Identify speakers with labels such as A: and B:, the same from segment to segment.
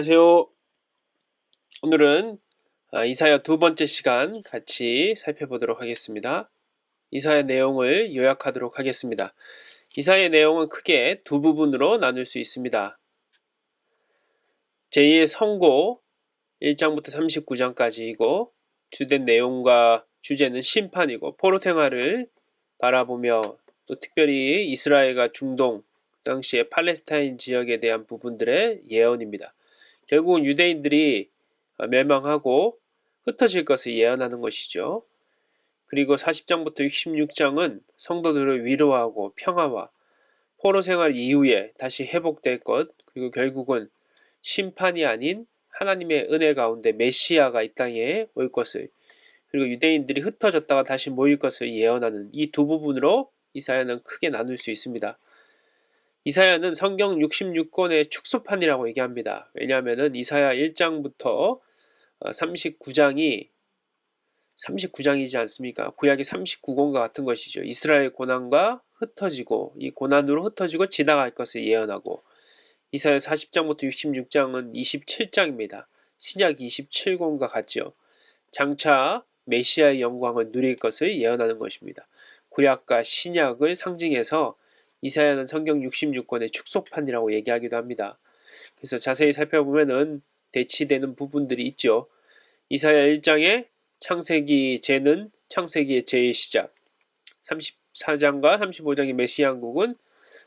A: 안녕하세요. 오늘은 이사야 두 번째 시간 같이 살펴보도록 하겠습니다. 이사야 내용을 요약하도록 하겠습니다. 이사야의 내용은 크게 두 부분으로 나눌 수 있습니다. 제2의 선고 1장부터 39장까지이고 주된 내용과 주제는 심판이고 포로 생활을 바라보며 또 특별히 이스라엘과 중동, 그 당시에 팔레스타인 지역에 대한 부분들의 예언입니다. 결국은 유대인들이 멸망하고 흩어질 것을 예언하는 것이죠. 그리고 40장부터 66장은 성도들을 위로하고 평화와 포로 생활 이후에 다시 회복될 것, 그리고 결국은 심판이 아닌 하나님의 은혜 가운데 메시아가 이 땅에 올 것을, 그리고 유대인들이 흩어졌다가 다시 모일 것을 예언하는 이 두 부분으로 이사야는 크게 나눌 수 있습니다. 이사야는 성경 66권의 축소판이라고 얘기합니다. 왜냐하면 이사야 1장부터 39장이지 않습니까? 구약이 39권과 같은 것이죠. 이스라엘 고난과 흩어지고 이 고난으로 흩어지고 지나갈 것을 예언하고, 이사야 40장부터 66장은 27장입니다. 신약 27권과 같죠. 장차 메시아의 영광을 누릴 것을 예언하는 것입니다. 구약과 신약을 상징해서 이사야는 성경 66권의 축소판이라고 얘기하기도 합니다. 그래서 자세히 살펴보면은 대치되는 부분들이 있죠. 이사야 1장의 창세기 제는 창세기의 제의 시작, 34장과 35장의 메시아 왕국은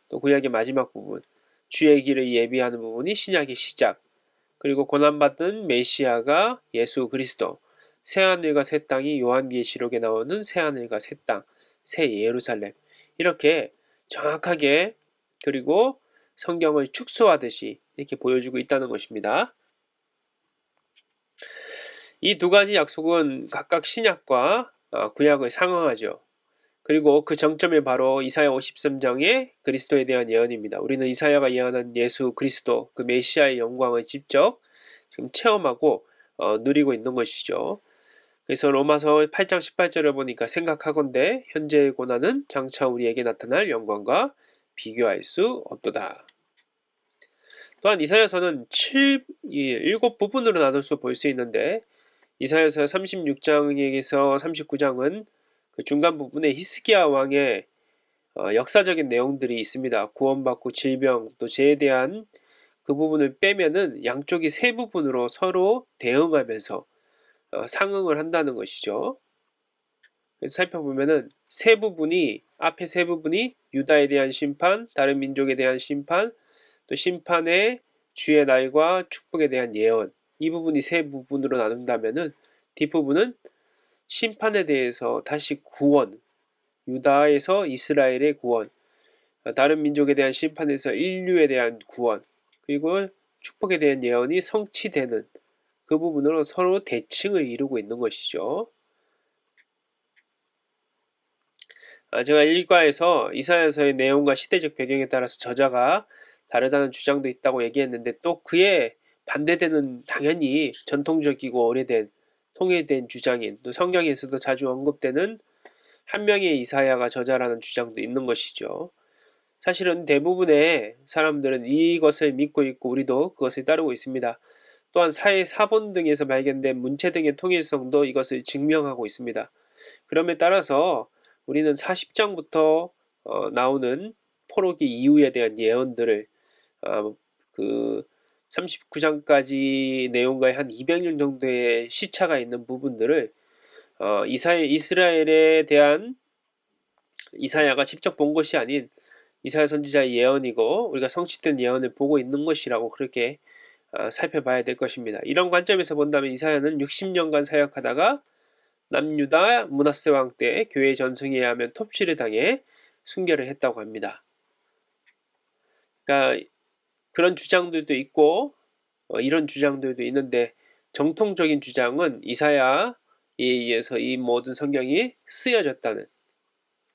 A: 또 구약의 마지막 부분, 주의 길을 예비하는 부분이 신약의 시작, 그리고 고난받은 메시아가 예수 그리스도, 새하늘과 새 땅이 요한계시록에 나오는 새하늘과 새 땅, 새 예루살렘, 이렇게 정확하게 그리고 성경을 축소하듯이 이렇게 보여주고 있다는 것입니다. 이 두 가지 약속은 각각 신약과 구약을 상응하죠. 그리고 그 정점이 바로 이사야 53장의 그리스도에 대한 예언입니다. 우리는 이사야가 예언한 예수 그리스도, 그 메시아의 영광을 직접 지금 체험하고 누리고 있는 것이죠. 그래서 로마서 8장 18절을 보니까 생각하건대 현재의 고난은 장차 우리에게 나타날 영광과 비교할 수 없도다. 또한 이사야서는 7부분으로 나눠서 볼 수 있는데, 이사야서 36장에서 39장은 그 중간 부분에 히스기야 왕의 역사적인 내용들이 있습니다. 구원받고 질병 또 죄에 대한 그 부분을 빼면은 양쪽이 세 부분으로 서로 대응하면서 상응을 한다는 것이죠. 그래서 살펴보면은 앞에 세 부분이 유다에 대한 심판, 다른 민족에 대한 심판, 또 심판의 주의 날과 축복에 대한 예언, 이 부분이 세 부분으로 나눈다면은 뒷부분은 심판에 대해서 다시 구원, 유다에서 이스라엘의 구원, 다른 민족에 대한 심판에서 인류에 대한 구원, 그리고 축복에 대한 예언이 성취되는 그 부분으로 서로 대칭을 이루고 있는 것이죠. 제가 일과에서 이사야서의 내용과 시대적 배경에 따라서 저자가 다르다는 주장도 있다고 얘기했는데, 또 그에 반대되는 당연히 전통적이고 오래된 통일된 주장인, 또 성경에서도 자주 언급되는 한 명의 이사야가 저자라는 주장도 있는 것이죠. 사실은 대부분의 사람들은 이것을 믿고 있고 우리도 그것을 따르고 있습니다. 또한 사회 사본 등에서 발견된 문체 등의 통일성도 이것을 증명하고 있습니다. 그럼에 따라서 우리는 40장부터 나오는 포로기 이후에 대한 예언들을 그 39장까지 내용과의 한 200년 정도의 시차가 있는 부분들을 이스라엘에 대한 이사야가 직접 본 것이 아닌 이사야 선지자의 예언이고 우리가 성취된 예언을 보고 있는 것이라고 그렇게 살펴봐야 될 것입니다. 이런 관점에서 본다면 이사야는 60년간 사역하다가 남유다 므낫세 왕 때 교회 전승에 의하면 톱시를 당해 순교를 했다고 합니다. 그러니까 그런 주장들도 있고 이런 주장들도 있는데, 정통적인 주장은 이사야에 의해서 이 모든 성경이 쓰여졌다는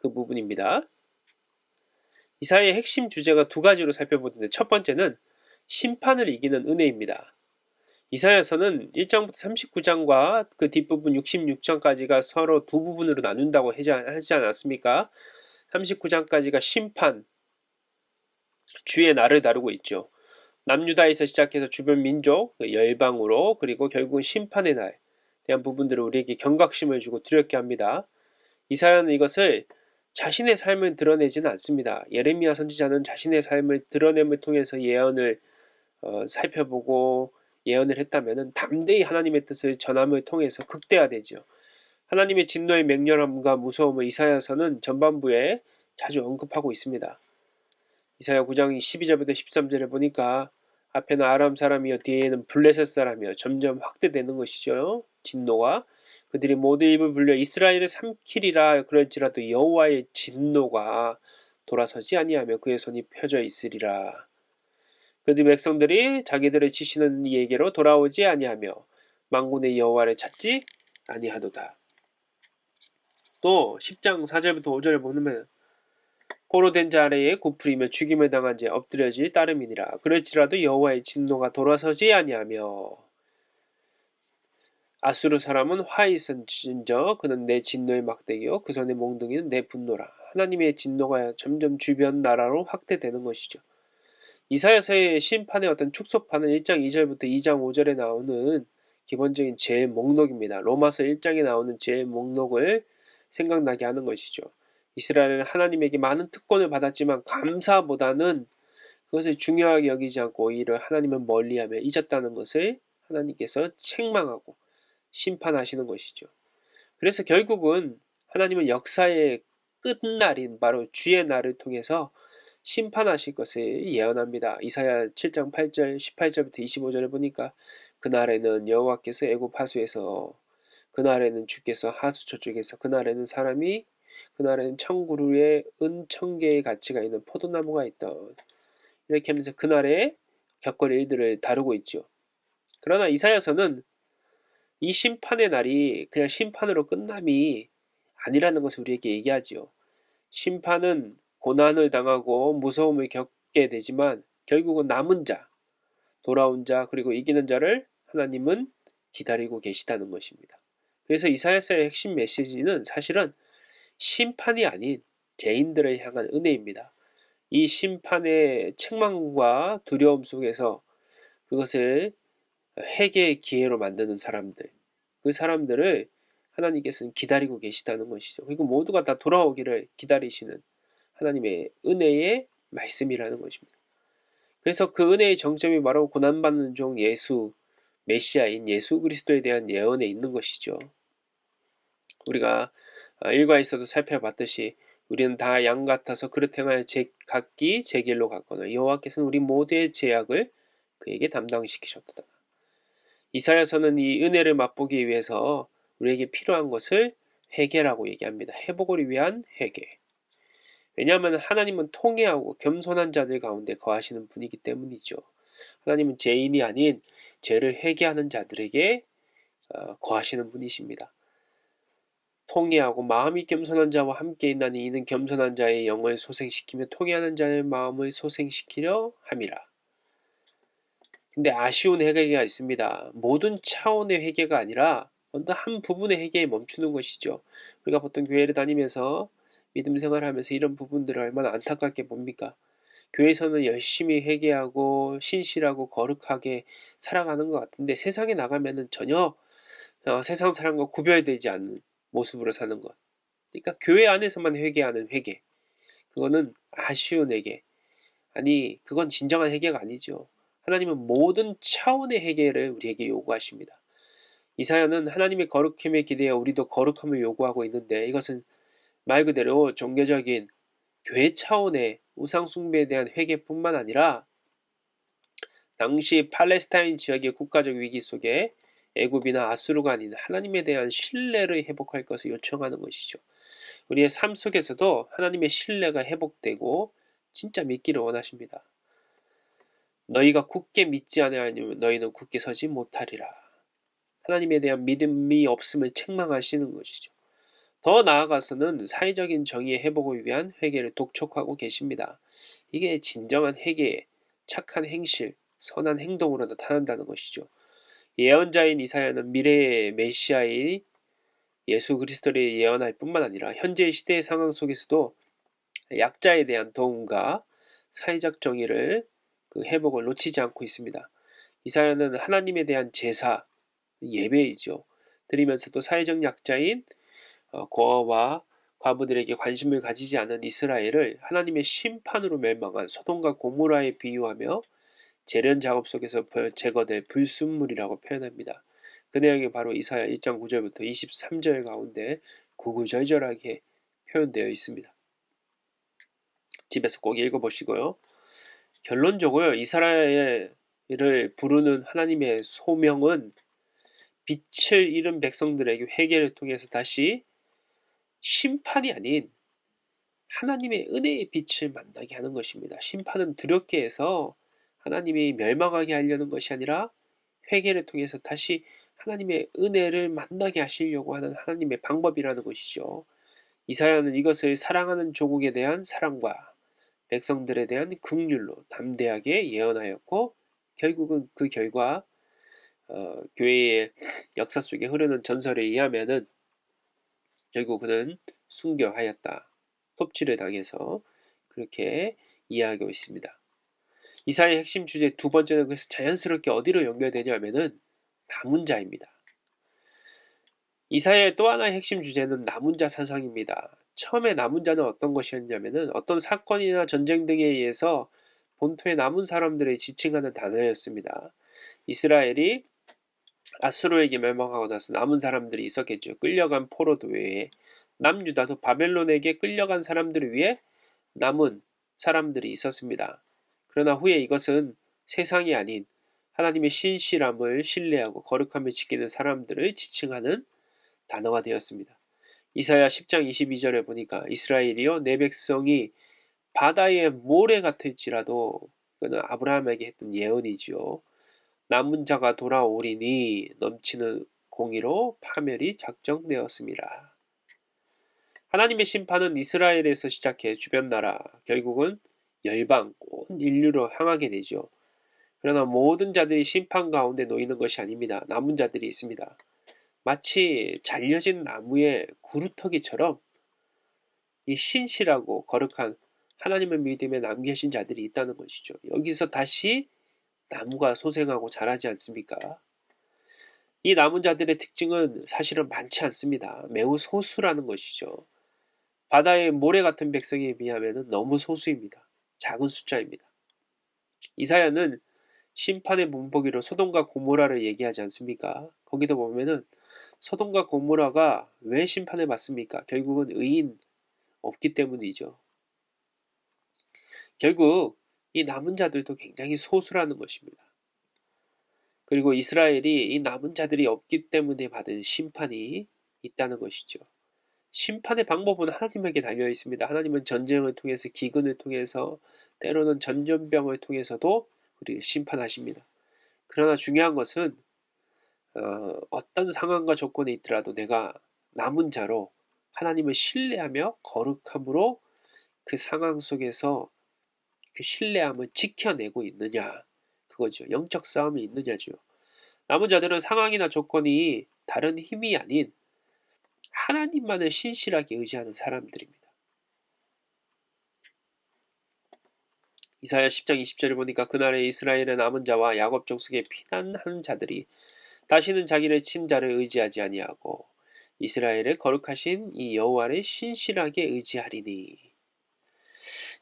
A: 그 부분입니다. 이사야의 핵심 주제가 두 가지로 살펴보는데, 첫 번째는 심판을 이기는 은혜입니다. 이사야서는 1장부터 39장과 그 뒷부분 66장까지가 서로 두 부분으로 나눈다고 하지 않았습니까? 39장까지가 심판, 주의 날을 다루고 있죠. 남유다에서 시작해서 주변 민족, 열방으로, 그리고 결국은 심판의 날 대한 부분들을 우리에게 경각심을 주고 두렵게 합니다. 이사야는 이것을 자신의 삶을 드러내지는 않습니다. 예레미야 선지자는 자신의 삶을 드러냄을 통해서 예언을 살펴보고 예언을 했다면 담대히 하나님의 뜻을 전함을 통해서 극대화되죠. 하나님의 진노의 맹렬함과 무서움을 이사야서는 전반부에 자주 언급하고 있습니다. 이사야 9장 12절부터 13절에 보니까 앞에는 아람 사람이요 뒤에는 블레셋 사람이요 점점 확대되는 것이죠. 진노가 그들이 모두 입을 불려 이스라엘을 삼키리라 그럴지라도 여호와의 진노가 돌아서지 아니하며 그의 손이 펴져 있으리라. 그들 백성들이 자기들을 치시는 이에게로 돌아오지 아니하며 만군의 여호와를 찾지 아니하도다. 또 10장 4절부터 5절에 보면 포로 된 자 아래에 굽부리며 죽임을 당한 자 엎드려질 따름이니라. 그럴지라도 여호와의 진노가 돌아서지 아니하며 아수르 사람은 화 있은저 그는 내 진노의 막대기요 그 손의 몽둥이는 내 분노라. 하나님의 진노가 점점 주변 나라로 확대되는 것이죠. 이사야서의 심판의 어떤 축소판은 1장 2절부터 2장 5절에 나오는 기본적인 죄의 목록입니다. 로마서 1장에 나오는 죄의 목록을 생각나게 하는 것이죠. 이스라엘은 하나님에게 많은 특권을 받았지만 감사보다는 그것을 중요하게 여기지 않고 오히려 하나님은 멀리하며 잊었다는 것을 하나님께서 책망하고 심판하시는 것이죠. 그래서 결국은 하나님은 역사의 끝날인 바로 주의 날을 통해서 심판하실 것을 예언합니다. 이사야 7장 8절 18절부터 25절에 보니까 그날에는 여호와께서 애굽 하수에서 그날에는 주께서 하수 저쪽에서 그날에는 사람이 그날에는 청구루에 은청개의 가치가 있는 포도나무가 있던 이렇게 하면서 그날에 겪을 일들을 다루고 있죠. 그러나 이사야서는 이 심판의 날이 그냥 심판으로 끝남이 아니라는 것을 우리에게 얘기하지요. 심판은 고난을 당하고 무서움을 겪게 되지만 결국은 남은 자, 돌아온 자, 그리고 이기는 자를 하나님은 기다리고 계시다는 것입니다. 그래서 이사야서의 핵심 메시지는 사실은 심판이 아닌 죄인들을 향한 은혜입니다. 이 심판의 책망과 두려움 속에서 그것을 회개의 기회로 만드는 사람들, 그 사람들을 하나님께서는 기다리고 계시다는 것이죠. 그리고 모두가 다 돌아오기를 기다리시는 하나님의 은혜의 말씀이라는 것입니다. 그래서 그 은혜의 정점이 바로 고난받는 종 예수, 메시아인 예수 그리스도에 대한 예언에 있는 것이죠. 우리가 일과에서도 살펴봤듯이 우리는 다 양 같아서 그릇 행하여 각기 제 길로 갔거늘 여호와께서는 우리 모두의 죄악을 그에게 담당시키셨다. 이사야서는 이 은혜를 맛보기 위해서 우리에게 필요한 것을 회개라고 얘기합니다. 회복을 위한 회개. 왜냐하면 하나님은 통회하고 겸손한 자들 가운데 거하시는 분이기 때문이죠. 하나님은 죄인이 아닌 죄를 회개하는 자들에게 거하시는 분이십니다. 통회하고 마음이 겸손한 자와 함께 있나니 이는 겸손한 자의 영을 소생시키며 통회하는 자의 마음을 소생시키려 함이라. 근데 아쉬운 회개가 있습니다. 모든 차원의 회개가 아니라 어떤 한 부분의 회개에 멈추는 것이죠. 우리가 보통 교회를 다니면서 믿음 생활하면서 이런 부분들을 얼마나 안타깝게 봅니까? 교회에서는 열심히 회개하고 신실하고 거룩하게 살아가는 것 같은데 세상에 나가면은 전혀 세상 사람과 구별되지 않는 모습으로 사는 것. 그러니까 교회 안에서만 회개하는 회개. 그거는 아쉬운 회개. 아니, 그건 진정한 회개가 아니죠. 하나님은 모든 차원의 회개를 우리에게 요구하십니다. 이사야는 하나님의 거룩함에 기대어 우리도 거룩함을 요구하고 있는데 이것은 말 그대로 종교적인 교회 차원의 우상 숭배에 대한 회개뿐만 아니라 당시 팔레스타인 지역의 국가적 위기 속에 애굽이나 아수르가 아닌 하나님에 대한 신뢰를 회복할 것을 요청하는 것이죠. 우리의 삶 속에서도 하나님의 신뢰가 회복되고 진짜 믿기를 원하십니다. 너희가 굳게 믿지 아니하면 너희는 굳게 서지 못하리라. 하나님에 대한 믿음이 없음을 책망하시는 것이죠. 더 나아가서는 사회적인 정의의 회복을 위한 회개를 독촉하고 계십니다. 이게 진정한 회개의 착한 행실, 선한 행동으로 나타난다는 것이죠. 예언자인 이사야는 미래의 메시아인 예수 그리스도를 예언할 뿐만 아니라 현재의 시대의 상황 속에서도 약자에 대한 도움과 사회적 정의를 그 회복을 놓치지 않고 있습니다. 이사야는 하나님에 대한 제사, 예배이죠. 드리면서도 사회적 약자인 고아와 과부들에게 관심을 가지지 않은 이스라엘을 하나님의 심판으로 멸망한 소돔과 고모라에 비유하며 재련 작업 속에서 제거될 불순물이라고 표현합니다. 그 내용이 바로 이사야 1장 9절부터 23절 가운데 구구절절하게 표현되어 있습니다. 집에서 꼭 읽어보시고요. 결론적으로 이스라엘을 부르는 하나님의 소명은 빛을 잃은 백성들에게 회개를 통해서 다시 심판이 아닌 하나님의 은혜의 빛을 만나게 하는 것입니다. 심판은 두렵게 해서 하나님이 멸망하게 하려는 것이 아니라 회개를 통해서 다시 하나님의 은혜를 만나게 하시려고 하는 하나님의 방법이라는 것이죠. 이사야는 이것을 사랑하는 조국에 대한 사랑과 백성들에 대한 긍휼로 담대하게 예언하였고, 결국은 그 결과 교회의 역사 속에 흐르는 전설에 의하면은 결국 그는 순교하였다. 톱질을 당해서 그렇게 이해하고 있습니다. 이사야의 핵심 주제 두 번째는 그래서 자연스럽게 어디로 연결되냐면은 남은 자입니다. 이사야의 또 하나의 핵심 주제는 남은 자 사상입니다. 처음에 남은 자는 어떤 것이었냐면은 어떤 사건이나 전쟁 등에 의해서 본토에 남은 사람들을 지칭하는 단어였습니다. 이스라엘이 아수르에게 멸망하고 나서 남은 사람들이 있었겠죠. 끌려간 포로도 외에 남유다도 바벨론에게 끌려간 사람들을 위해 남은 사람들이 있었습니다. 그러나 후에 이것은 세상이 아닌 하나님의 신실함을 신뢰하고 거룩함을 지키는 사람들을 지칭하는 단어가 되었습니다. 이사야 10장 22절에 보니까 이스라엘이여 내 백성이 바다의 모래 같을지라도, 그는 아브라함에게 했던 예언이지요. 남은 자가 돌아오리니 넘치는 공의로 파멸이 작정되었습니다. 하나님의 심판은 이스라엘에서 시작해 주변 나라, 결국은 열방, 온 인류로 향하게 되죠. 그러나 모든 자들이 심판 가운데 놓이는 것이 아닙니다. 남은 자들이 있습니다. 마치 잘려진 나무의 구루터기처럼 이 신실하고 거룩한 하나님을 믿음에 남겨진 자들이 있다는 것이죠. 여기서 다시 나무가 소생하고 자라지 않습니까? 이 남은 자들의 특징은 사실은 많지 않습니다. 매우 소수라는 것이죠. 바다의 모래 같은 백성에 비하면 너무 소수입니다. 작은 숫자입니다. 이사야는 심판의 문보기로 소돔과 고모라를 얘기하지 않습니까? 거기도 보면은 소돔과 고모라가 왜 심판을 받습니까? 결국은 의인 없기 때문이죠. 결국 이 남은 자들도 굉장히 소수라는 것입니다. 그리고 이스라엘이 이 남은 자들이 없기 때문에 받은 심판이 있다는 것이죠. 심판의 방법은 하나님에게 달려 있습니다. 하나님은 전쟁을 통해서, 기근을 통해서, 때로는 전염병을 통해서도 우리를 심판하십니다. 그러나 중요한 것은 어떤 상황과 조건에 있더라도 내가 남은 자로 하나님을 신뢰하며 거룩함으로 그 상황 속에서 그 신뢰함을 지켜내고 있느냐, 그거죠. 영적 싸움이 있느냐죠. 남은 자들은 상황이나 조건이 다른 힘이 아닌 하나님만을 신실하게 의지하는 사람들입니다. 이사야 10장 20절을 보니까 그날에 이스라엘의 남은 자와 야곱 족속에 피난한 자들이 다시는 자기를 친 자를 의지하지 아니하고 이스라엘의 거룩하신 이 여호와를 신실하게 의지하리니.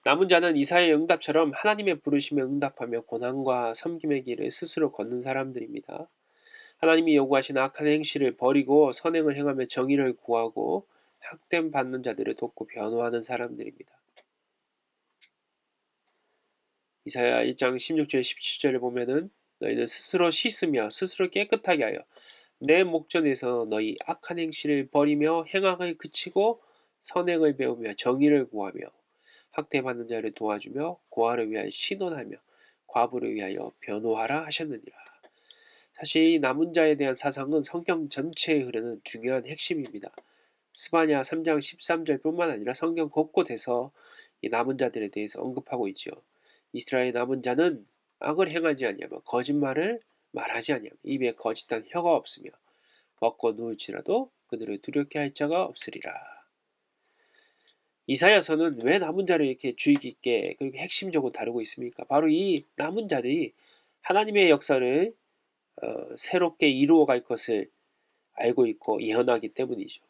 A: 남은 자는 이사야의 응답처럼 하나님의 부르심에 응답하며 고난과 섬김의 길을 스스로 걷는 사람들입니다. 하나님이 요구하신 악한 행실을 버리고 선행을 행하며 정의를 구하고 학대받는 받는 자들을 돕고 변호하는 사람들입니다. 이사야 1장 16절 17절을 보면은 너희는 스스로 씻으며 스스로 깨끗하게 하여 내 목전에서 너희 악한 행실을 버리며 행악을 그치고 선행을 배우며 정의를 구하며 학대받는 자를 도와주며 고아를 위하여 신원하며 과부를 위하여 변호하라 하셨느니라. 사실 이 남은 자에 대한 사상은 성경 전체에 흐르는 중요한 핵심입니다. 스바냐 3장 13절뿐만 아니라 성경 곳곳에서 이 남은 자들에 대해서 언급하고 있죠. 이스라엘 남은 자는 악을 행하지 아니하며 거짓말을 말하지 아니하며 입에 거짓한 혀가 없으며 먹고 누울지라도 그들을 두렵게 할 자가 없으리라. 이사야서는 왜 남은 자를 이렇게 주의 깊게 그리고 핵심적으로 다루고 있습니까? 바로 이 남은 자들이 하나님의 역사를 새롭게 이루어갈 것을 알고 있고 예언하기 때문이죠.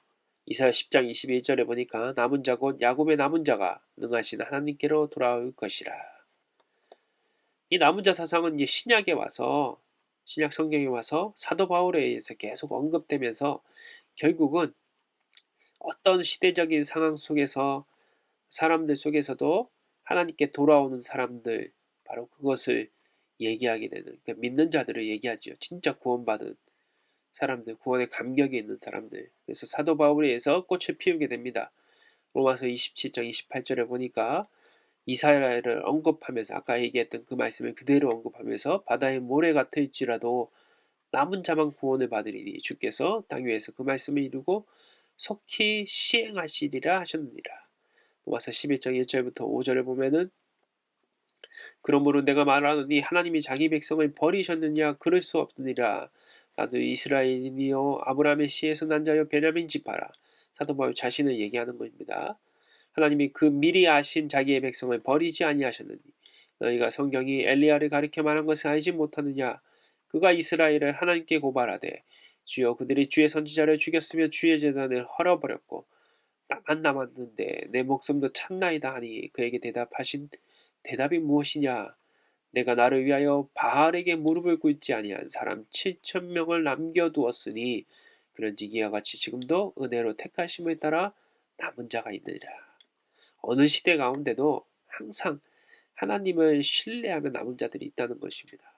A: 이사야 10장 21절에 보니까 남은 자 곧 야곱의 남은 자가 능하신 하나님께로 돌아올 것이라. 이 남은 자 사상은 이제 신약에 와서 신약 성경에 와서 사도 바울에 의해서 계속 언급되면서 결국은 어떤 시대적인 상황 속에서 사람들 속에서도 하나님께 돌아오는 사람들 바로 그것을 얘기하게 되는 그러니까 믿는 자들을 얘기하죠. 진짜 구원받은 사람들, 구원의 감격이 있는 사람들. 그래서 사도 바울에 의해서 꽃을 피우게 됩니다. 로마서 27장 28절에 보니까 이스라엘을 언급하면서 아까 얘기했던 그 말씀을 그대로 언급하면서 바다의 모래 같을지라도 남은 자만 구원을 받으리니 주께서 땅 위에서 그 말씀을 이루고 속히 시행하시리라 하셨느니라. 로마서 11장 1절부터 5절에 보면은 그러므로 내가 말하노니 하나님이 자기 백성을 버리셨느냐 그럴 수 없느니라. 나도 이스라엘이요 아브라함의 씨에서 난 자여 베냐민 지파라. 사도 바울 자신을 얘기하는 것입니다. 하나님이 그 미리 아신 자기의 백성을 버리지 아니하셨느니 너희가 성경이 엘리야를 가리켜 말한 것을 알지 못하느냐. 그가 이스라엘을 하나님께 고발하되 주여 그들이 주의 선지자를 죽였으며 주의 제단을 헐어버렸고 나만 남았는데 내 목숨도 찼나이다 하니 그에게 대답하신 대답이 무엇이냐. 내가 나를 위하여 바알에게 무릎을 꿇지 아니한 사람 7,000명을 남겨두었으니 그런즉 이와 같이 지금도 은혜로 택하심을 따라 남은 자가 있느니라. 어느 시대 가운데도 항상 하나님을 신뢰하며 남은 자들이 있다는 것입니다.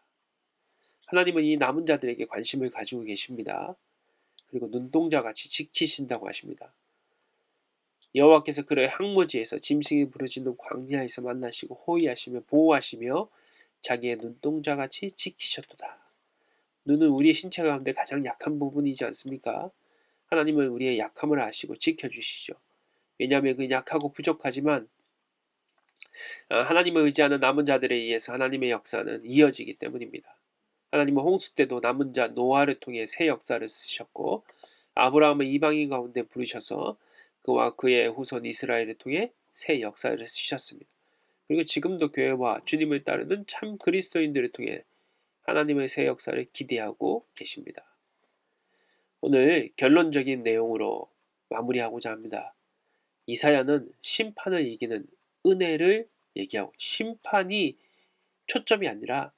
A: 하나님은 이 남은 자들에게 관심을 가지고 계십니다. 그리고 눈동자같이 지키신다고 하십니다. 여호와께서 그를 항모지에서 짐승이 부르짖는 광야에서 만나시고 호위하시며 보호하시며 자기의 눈동자같이 지키셨도다. 눈은 우리의 신체 가운데 가장 약한 부분이지 않습니까? 하나님은 우리의 약함을 아시고 지켜주시죠. 왜냐하면 그 약하고 부족하지만 하나님을 의지하는 남은 자들에 의해서 하나님의 역사는 이어지기 때문입니다. 하나님은 홍수 때도 남은 자 노아를 통해 새 역사를 쓰셨고 아브라함을 이방인 가운데 부르셔서 그와 그의 후손 이스라엘을 통해 새 역사를 쓰셨습니다. 그리고 지금도 교회와 주님을 따르는 참 그리스도인들을 통해 하나님의 새 역사를 기대하고 계십니다. 오늘 결론적인 내용으로 마무리하고자 합니다. 이사야는 심판을 이기는 은혜를 얘기하고 심판이 초점이 아니라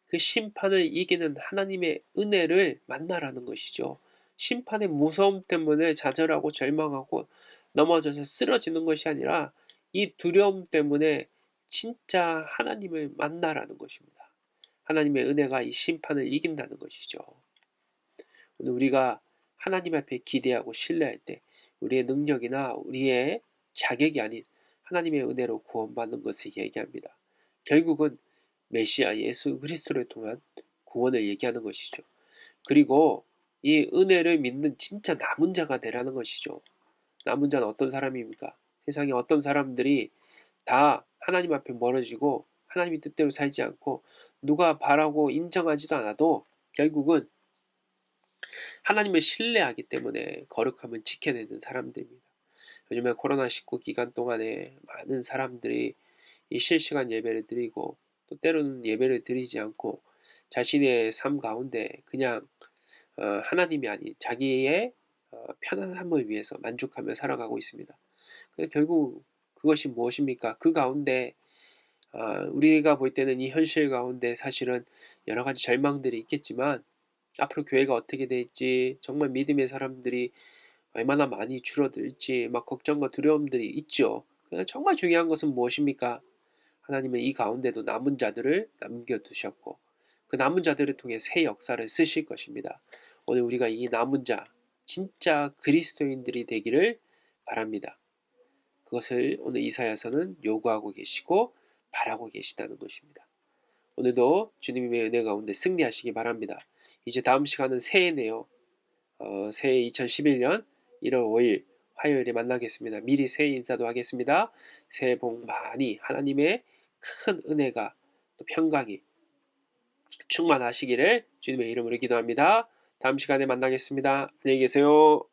A: 그 심판을 이기는 하나님의 은혜를 만나라는 것이죠. 심판의 무서움 때문에 좌절하고 절망하고 넘어져서 쓰러지는 것이 아니라 이 두려움 때문에 진짜 하나님을 만나라는 것입니다. 하나님의 은혜가 이 심판을 이긴다는 것이죠. 오늘 우리가 하나님 앞에 기대하고 신뢰할 때 우리의 능력이나 우리의 자격이 아닌 하나님의 은혜로 구원받는 것을 얘기합니다. 결국은 메시아 예수 그리스도를 통한 구원을 얘기하는 것이죠. 그리고 이 은혜를 믿는 진짜 남은 자가 되라는 것이죠. 남은 자는 어떤 사람입니까? 세상에 어떤 사람들이 다 하나님 앞에 멀어지고 하나님의 뜻대로 살지 않고 누가 바라고 인정하지도 않아도 결국은 하나님을 신뢰하기 때문에 거룩함을 지켜내는 사람들입니다. 요즘에 코로나19 기간 동안에 많은 사람들이 이 실시간 예배를 드리고 또 때로는 예배를 드리지 않고 자신의 삶 가운데 그냥 하나님이 아닌 자기의 편안함을 위해서 만족하며 살아가고 있습니다. 근데 결국 그것이 무엇입니까? 그 가운데 우리가 볼 때는 이 현실 가운데 사실은 여러 가지 절망들이 있겠지만 앞으로 교회가 어떻게 될지 정말 믿음의 사람들이 얼마나 많이 줄어들지 막 걱정과 두려움들이 있죠. 그러나 정말 중요한 것은 무엇입니까? 하나님은 이 가운데도 남은 자들을 남겨두셨고 그 남은 자들을 통해 새 역사를 쓰실 것입니다. 오늘 우리가 이 남은 자 진짜 그리스도인들이 되기를 바랍니다. 그것을 오늘 이사야서는 요구하고 계시고 바라고 계시다는 것입니다. 오늘도 주님의 은혜 가운데 승리하시기 바랍니다. 이제 다음 시간은 새해네요. 새해 2011년 1월 5일 화요일에 만나겠습니다. 미리 새해 인사도 하겠습니다. 새해 복 많이 하나님의 큰 은혜가 또 평강이 충만하시기를 주님의 이름으로 기도합니다. 다음 시간에 만나겠습니다. 안녕히 계세요.